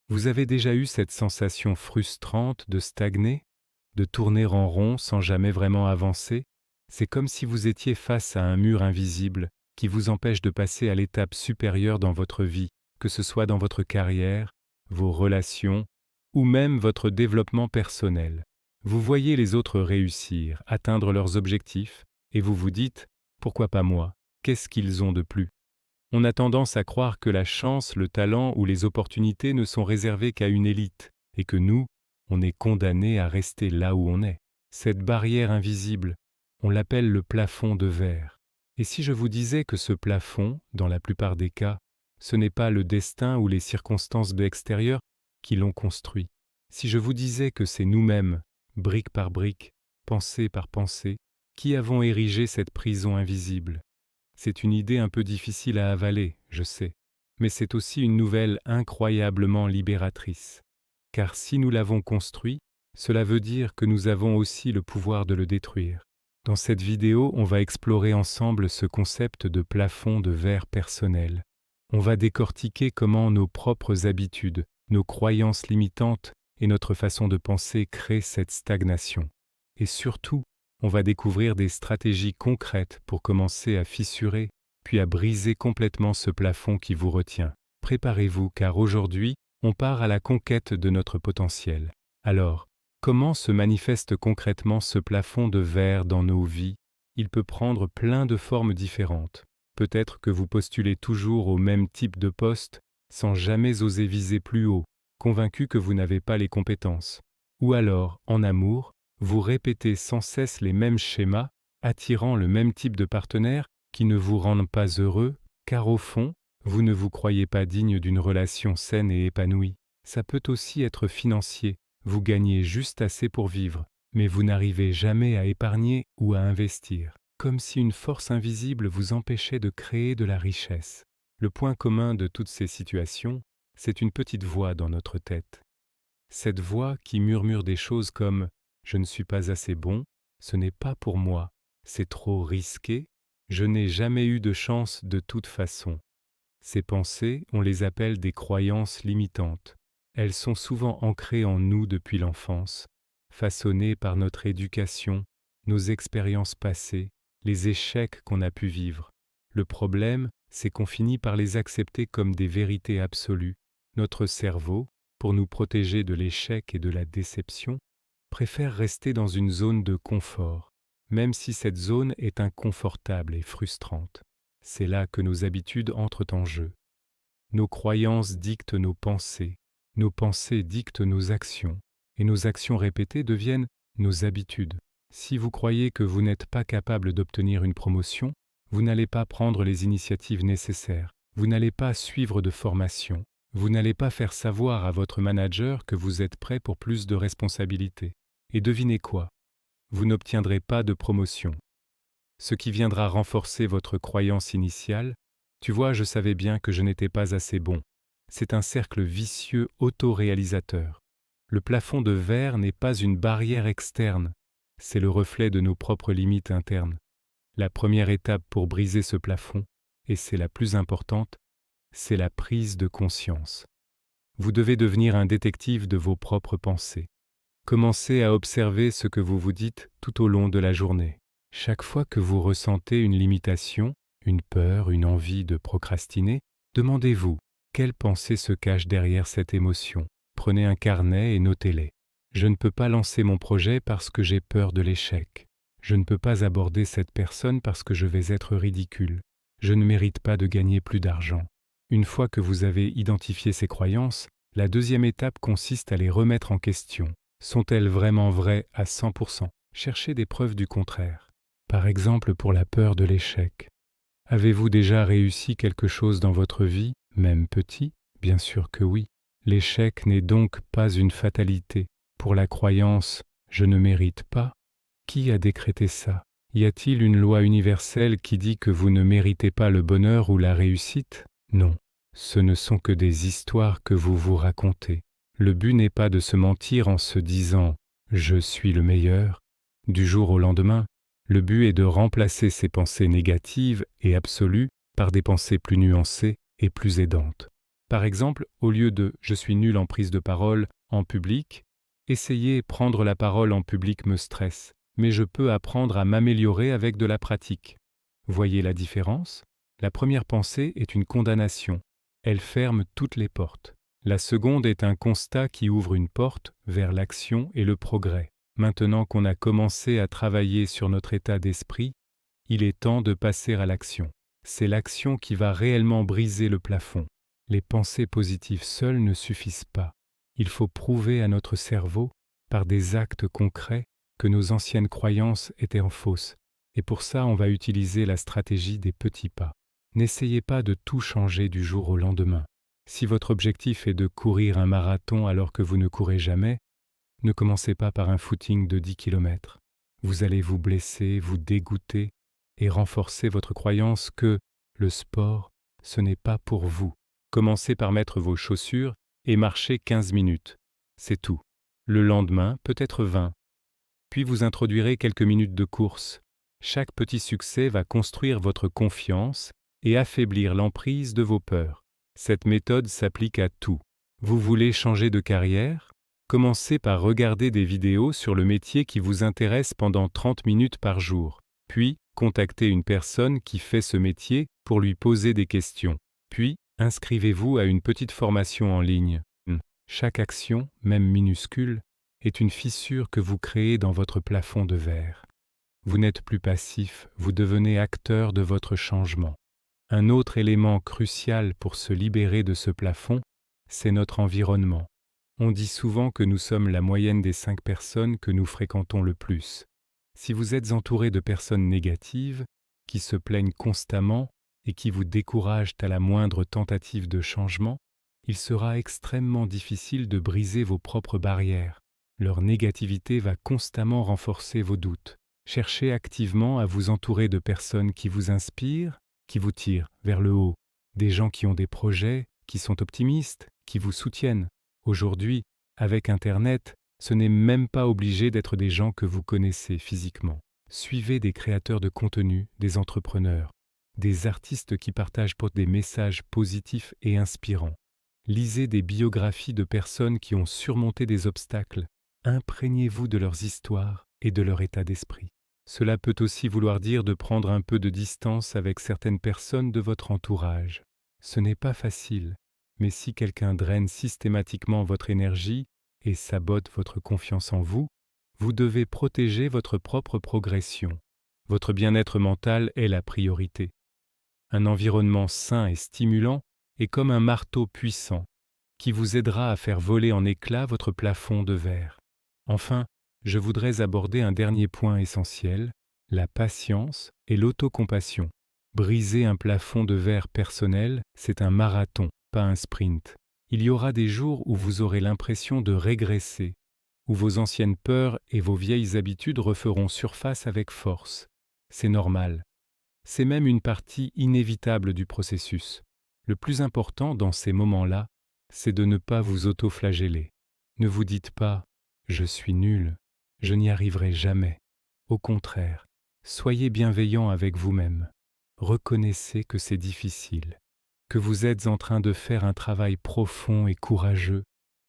Vous avez déjà eu cette sensation frustrante de stagner, de tourner en rond sans jamais vraiment avancer? C'est comme si vous étiez face à un mur invisible qui vous empêche de passer à l'étape supérieure dans votre vie, que ce soit dans votre carrière, vos relations ou même votre développement personnel. Vous voyez les autres réussir, atteindre leurs objectifs, et vous vous dites: «Pourquoi pas moi? Qu'est-ce qu'ils ont de plus?» On a tendance à croire que la chance, le talent ou les opportunités ne sont réservés qu'à une élite, et que nous, on est condamnés à rester là où on est. Cette barrière invisible, on l'appelle le plafond de verre. Et si je vous disais que ce plafond, dans la plupart des cas, ce n'est pas le destin ou les circonstances de l'extérieur qui l'ont construit? Si je vous disais que c'est nous-mêmes, brique par brique, pensée par pensée, qui avons érigé cette prison invisible? C'est une idée un peu difficile à avaler, je sais, mais c'est aussi une nouvelle incroyablement libératrice. Car si nous l'avons construit, cela veut dire que nous avons aussi le pouvoir de le détruire. Dans cette vidéo, on va explorer ensemble ce concept de plafond de verre personnel. On va décortiquer comment nos propres habitudes, nos croyances limitantes et notre façon de penser créent cette stagnation. Et surtout, on va découvrir des stratégies concrètes pour commencer à fissurer, puis à briser complètement ce plafond qui vous retient. Préparez-vous, car aujourd'hui, on part à la conquête de notre potentiel. Alors, comment se manifeste concrètement ce plafond de verre dans nos vies? Il peut prendre plein de formes différentes. Peut-être que vous postulez toujours au même type de poste, sans jamais oser viser plus haut, convaincu que vous n'avez pas les compétences. Ou alors, en amour, vous répétez sans cesse les mêmes schémas, attirant le même type de partenaire qui ne vous rendent pas heureux, car au fond, vous ne vous croyez pas digne d'une relation saine et épanouie. Ça peut aussi être financier, vous gagnez juste assez pour vivre, mais vous n'arrivez jamais à épargner ou à investir, comme si une force invisible vous empêchait de créer de la richesse. Le point commun de toutes ces situations, c'est une petite voix dans notre tête. Cette voix qui murmure des choses comme: je ne suis pas assez bon, ce n'est pas pour moi, c'est trop risqué, je n'ai jamais eu de chance de toute façon. Ces pensées, on les appelle des croyances limitantes. Elles sont souvent ancrées en nous depuis l'enfance, façonnées par notre éducation, nos expériences passées, les échecs qu'on a pu vivre. Le problème, c'est qu'on finit par les accepter comme des vérités absolues. Notre cerveau, pour nous protéger de l'échec et de la déception, préfère rester dans une zone de confort, même si cette zone est inconfortable et frustrante. C'est là que nos habitudes entrent en jeu. Nos croyances dictent nos pensées dictent nos actions, et nos actions répétées deviennent nos habitudes. Si vous croyez que vous n'êtes pas capable d'obtenir une promotion, vous n'allez pas prendre les initiatives nécessaires, vous n'allez pas suivre de formation, vous n'allez pas faire savoir à votre manager que vous êtes prêt pour plus de responsabilités. Et devinez quoi? Vous n'obtiendrez pas de promotion. Ce qui viendra renforcer votre croyance initiale: tu vois, je savais bien que je n'étais pas assez bon. C'est un cercle vicieux autoréalisateur. Le plafond de verre n'est pas une barrière externe, c'est le reflet de nos propres limites internes. La première étape pour briser ce plafond, et c'est la plus importante, c'est la prise de conscience. Vous devez devenir un détective de vos propres pensées. Commencez à observer ce que vous vous dites tout au long de la journée. Chaque fois que vous ressentez une limitation, une peur, une envie de procrastiner, demandez-vous: quelle pensée se cache derrière cette émotion? Prenez un carnet et notez-les. Je ne peux pas lancer mon projet parce que j'ai peur de l'échec. Je ne peux pas aborder cette personne parce que je vais être ridicule. Je ne mérite pas de gagner plus d'argent. Une fois que vous avez identifié ces croyances, la deuxième étape consiste à les remettre en question. Sont-elles vraiment vraies à 100%? Cherchez des preuves du contraire. Par exemple, pour la peur de l'échec. Avez-vous déjà réussi quelque chose dans votre vie, même petit? Bien sûr que oui. L'échec n'est donc pas une fatalité. Pour la croyance « je ne mérite pas », qui a décrété ça? Y a-t-il une loi universelle qui dit que vous ne méritez pas le bonheur ou la réussite? Non. Ce ne sont que des histoires que vous vous racontez. Le but n'est pas de se mentir en se disant « je suis le meilleur ». Du jour au lendemain, le but est de remplacer ces pensées négatives et absolues par des pensées plus nuancées et plus aidantes. Par exemple, au lieu de « je suis nul en prise de parole en public », essayez « prendre la parole en public me stresse, mais je peux apprendre à m'améliorer avec de la pratique ». Voyez la différence? La première pensée est une condamnation. Elle ferme toutes les portes. La seconde est un constat qui ouvre une porte vers l'action et le progrès. Maintenant qu'on a commencé à travailler sur notre état d'esprit, il est temps de passer à l'action. C'est l'action qui va réellement briser le plafond. Les pensées positives seules ne suffisent pas. Il faut prouver à notre cerveau, par des actes concrets, que nos anciennes croyances étaient en fausse. Et pour ça, on va utiliser la stratégie des petits pas. N'essayez pas de tout changer du jour au lendemain. Si votre objectif est de courir un marathon alors que vous ne courez jamais, ne commencez pas par un footing de 10 km. Vous allez vous blesser, vous dégoûter et renforcer votre croyance que le sport, ce n'est pas pour vous. Commencez par mettre vos chaussures et marchez 15 minutes. C'est tout. Le lendemain, peut-être 20. Puis vous introduirez quelques minutes de course. Chaque petit succès va construire votre confiance et affaiblir l'emprise de vos peurs. Cette méthode s'applique à tout. Vous voulez changer de carrière? Commencez par regarder des vidéos sur le métier qui vous intéresse pendant 30 minutes par jour. Puis, contactez une personne qui fait ce métier pour lui poser des questions. Puis, inscrivez-vous à une petite formation en ligne. Chaque action, même minuscule, est une fissure que vous créez dans votre plafond de verre. Vous n'êtes plus passif, vous devenez acteur de votre changement. Un autre élément crucial pour se libérer de ce plafond, c'est notre environnement. On dit souvent que nous sommes la moyenne des 5 personnes que nous fréquentons le plus. Si vous êtes entouré de personnes négatives, qui se plaignent constamment et qui vous découragent à la moindre tentative de changement, il sera extrêmement difficile de briser vos propres barrières. Leur négativité va constamment renforcer vos doutes. Cherchez activement à vous entourer de personnes qui vous inspirent, qui vous tirent vers le haut, des gens qui ont des projets, qui sont optimistes, qui vous soutiennent. Aujourd'hui, avec Internet, ce n'est même pas obligé d'être des gens que vous connaissez physiquement. Suivez des créateurs de contenu, des entrepreneurs, des artistes qui partagent des messages positifs et inspirants. Lisez des biographies de personnes qui ont surmonté des obstacles. Imprégnez-vous de leurs histoires et de leur état d'esprit. Cela peut aussi vouloir dire de prendre un peu de distance avec certaines personnes de votre entourage. Ce n'est pas facile, mais si quelqu'un draine systématiquement votre énergie et sabote votre confiance en vous, vous devez protéger votre propre progression. Votre bien-être mental est la priorité. Un environnement sain et stimulant est comme un marteau puissant qui vous aidera à faire voler en éclats votre plafond de verre. Enfin, je voudrais aborder un dernier point essentiel, la patience et l'autocompassion. Briser un plafond de verre personnel, c'est un marathon, pas un sprint. Il y aura des jours où vous aurez l'impression de régresser, où vos anciennes peurs et vos vieilles habitudes referont surface avec force. C'est normal. C'est même une partie inévitable du processus. Le plus important dans ces moments-là, c'est de ne pas vous auto-flageller. Ne vous dites pas « je suis nul ». Je n'y arriverai jamais. Au contraire, soyez bienveillant avec vous-même. Reconnaissez que c'est difficile, que vous êtes en train de faire un travail profond et courageux.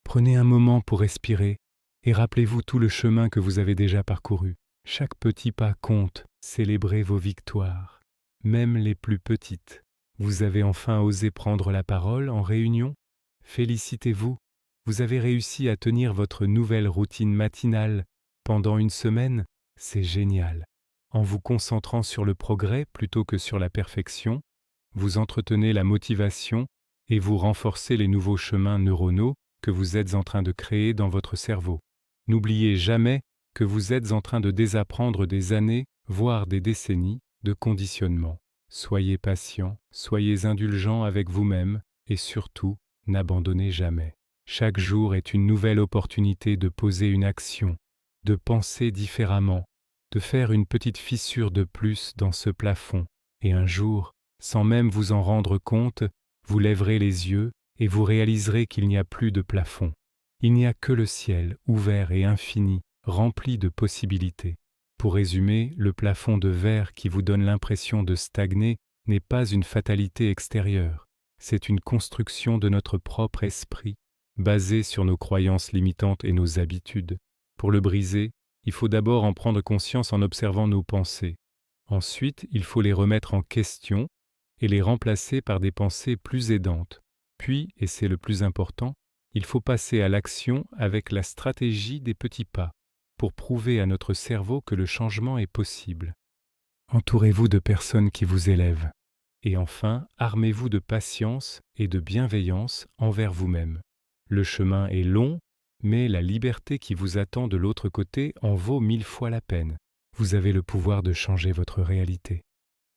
Prenez un moment pour respirer et rappelez-vous tout le chemin que vous avez déjà parcouru. Chaque petit pas compte, célébrez vos victoires, même les plus petites. Vous avez enfin osé prendre la parole en réunion? Félicitez-vous, vous avez réussi à tenir votre nouvelle routine matinale. Pendant une semaine, c'est génial. En vous concentrant sur le progrès plutôt que sur la perfection, vous entretenez la motivation et vous renforcez les nouveaux chemins neuronaux que vous êtes en train de créer dans votre cerveau. N'oubliez jamais que vous êtes en train de désapprendre des années, voire des décennies, de conditionnement. Soyez patient, soyez indulgent avec vous-même et surtout, n'abandonnez jamais. Chaque jour est une nouvelle opportunité de poser une action, de penser différemment, de faire une petite fissure de plus dans ce plafond, et un jour, sans même vous en rendre compte, vous lèverez les yeux et vous réaliserez qu'il n'y a plus de plafond. Il n'y a que le ciel, ouvert et infini, rempli de possibilités. Pour résumer, le plafond de verre qui vous donne l'impression de stagner n'est pas une fatalité extérieure. C'est une construction de notre propre esprit, basée sur nos croyances limitantes et nos habitudes. Pour le briser, il faut d'abord en prendre conscience en observant nos pensées. Ensuite, il faut les remettre en question et les remplacer par des pensées plus aidantes. Puis, et c'est le plus important, il faut passer à l'action avec la stratégie des petits pas, pour prouver à notre cerveau que le changement est possible. Entourez-vous de personnes qui vous élèvent. Et enfin, armez-vous de patience et de bienveillance envers vous-même. Le chemin est long, mais la liberté qui vous attend de l'autre côté en vaut 1000 fois la peine. Vous avez le pouvoir de changer votre réalité.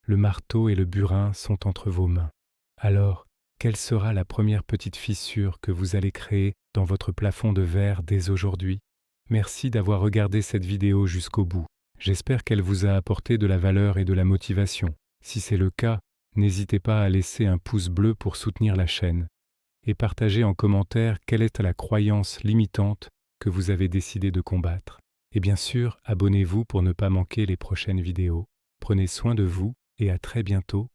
Le marteau et le burin sont entre vos mains. Alors, quelle sera la première petite fissure que vous allez créer dans votre plafond de verre dès aujourd'hui? Merci d'avoir regardé cette vidéo jusqu'au bout. J'espère qu'elle vous a apporté de la valeur et de la motivation. Si c'est le cas, n'hésitez pas à laisser un pouce bleu pour soutenir la chaîne et partagez en commentaire quelle est la croyance limitante que vous avez décidé de combattre. Et bien sûr, abonnez-vous pour ne pas manquer les prochaines vidéos. Prenez soin de vous et à très bientôt